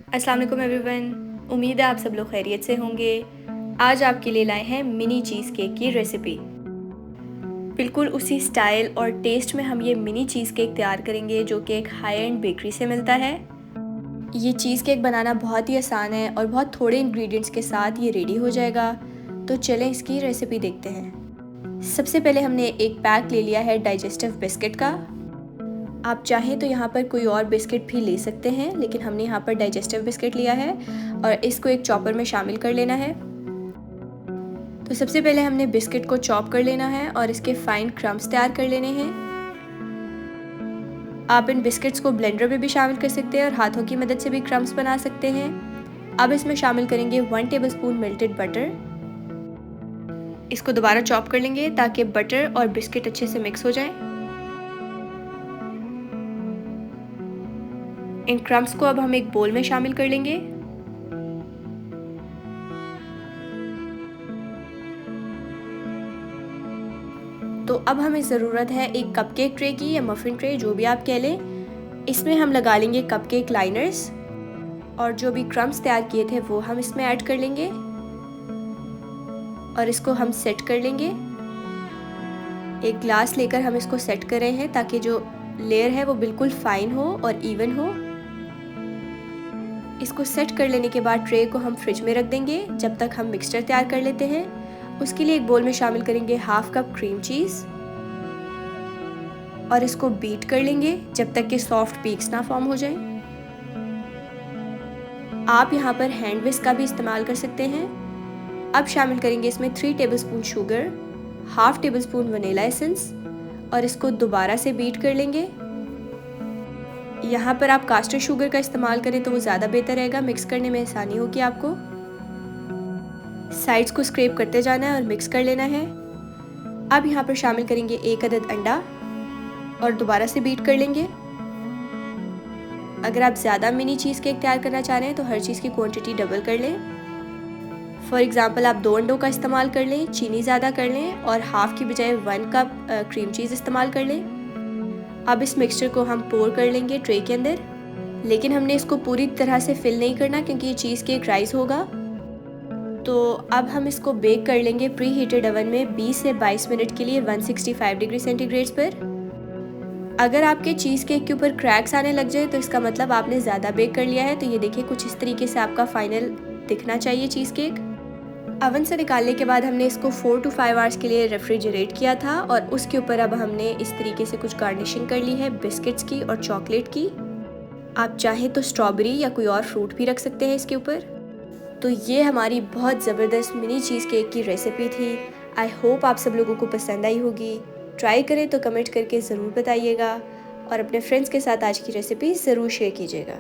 अस्सलाम वालेकुम एवरीवन। उम्मीद है आप सब लोग खैरियत से होंगे। आज आपके लिए लाए हैं मिनी चीज़ केक की रेसिपी। बिल्कुल उसी स्टाइल और टेस्ट में हम ये मिनी चीज़ केक तैयार करेंगे जो कि एक हाई एंड बेकरी से मिलता है। ये चीज़ केक बनाना बहुत ही आसान है और बहुत थोड़े इंग्रेडिएंट्स के साथ ये रेडी हो जाएगा। तो चलें इसकी रेसिपी देखते हैं। सबसे पहले हमने एक पैक ले लिया है डाइजेस्टिव बिस्किट का। आप चाहें तो यहाँ पर कोई और बिस्किट भी ले सकते हैं, लेकिन हमने यहाँ पर डाइजेस्टिव बिस्किट लिया है और इसको एक चॉपर में शामिल कर लेना है। तो सबसे पहले हमने बिस्किट को चॉप कर लेना है और इसके फाइन क्रम्स तैयार कर लेने हैं। आप इन बिस्किट्स को ब्लेंडर में भी शामिल कर सकते हैं और हाथों की मदद से भी क्रम्स बना सकते हैं। अब इसमें शामिल करेंगे 1 टेबलस्पून मेल्टेड बटर। इसको दोबारा चॉप कर लेंगे ताकि बटर और बिस्किट अच्छे से मिक्स हो जाए। इन क्रम्स को अब हम एक बोल में शामिल कर लेंगे। तो अब हमें ज़रूरत है एक कपकेक ट्रे की या मफ़िन ट्रे, जो भी आप कह लें। इसमें हम लगा लेंगे कपकेक लाइनर्स और जो भी क्रम्स तैयार किए थे वो हम इसमें ऐड कर लेंगे और इसको हम सेट कर लेंगे। एक ग्लास लेकर हम इसको सेट कर रहे हैं ताकि जो लेयर है वो बिल्कुल फाइन हो और इवन हो। इसको सेट कर लेने के बाद ट्रे को हम फ्रिज में रख देंगे जब तक हम मिक्सचर तैयार कर लेते हैं। उसके लिए एक बोल में शामिल करेंगे हाफ कप क्रीम चीज़ और इसको बीट कर लेंगे जब तक कि सॉफ्ट पीक्स ना फॉर्म हो जाए। आप यहाँ पर हैंड विस्क का भी इस्तेमाल कर सकते हैं। अब शामिल करेंगे इसमें 3 tablespoon sugar, half tablespoon vanilla essence और इसको दोबारा से बीट कर लेंगे। यहाँ पर आप कास्टर शुगर का इस्तेमाल करें तो वो ज़्यादा बेहतर रहेगा, मिक्स करने में आसानी होगी आपको। साइड्स को स्क्रैप करते जाना है और मिक्स कर लेना है। अब यहाँ पर शामिल करेंगे 1 अदद अंडा और दोबारा से बीट कर लेंगे। अगर आप ज़्यादा मिनी चीज़ केक तैयार करना चाह रहे हैं तो हर चीज़ की क्वांटिटी डबल कर लें। फॉर एग्ज़ाम्पल आप 2 अंडों का इस्तेमाल कर लें, चीनी ज़्यादा कर लें और हाफ़ की बजाय 1 कप क्रीम चीज़ इस्तेमाल कर लें। अब इस मिक्सचर को हम पोर कर लेंगे ट्रे के अंदर, लेकिन हमने इसको पूरी तरह से फिल नहीं करना क्योंकि ये चीज़ केक राइस होगा। तो अब हम इसको बेक कर लेंगे प्री हीटेड ओवन में 20 से 22 मिनट के लिए 165 डिग्री सेंटीग्रेड पर। अगर आपके चीज़ केक के ऊपर क्रैक्स आने लग जाए तो इसका मतलब आपने ज़्यादा बेक कर लिया है। तो ये देखिए कुछ इस तरीके से आपका फाइनल दिखना चाहिए चीज़ केक। ओवन से निकालने के बाद हमने इसको 4 to 5 आवर्स के लिए रेफ्रिजरेट किया था और उसके ऊपर अब हमने इस तरीके से कुछ गार्निशिंग कर ली है बिस्किट्स की और चॉकलेट की। आप चाहें तो स्ट्रॉबेरी या कोई और फ्रूट भी रख सकते हैं इसके ऊपर। तो ये हमारी बहुत ज़बरदस्त मिनी चीज़ केक की रेसिपी थी। आई होप आप सब लोगों को पसंद आई होगी। ट्राई करें तो कमेंट करके ज़रूर बताइएगा और अपने फ्रेंड्स के साथ आज की रेसिपी ज़रूर शेयर कीजिएगा।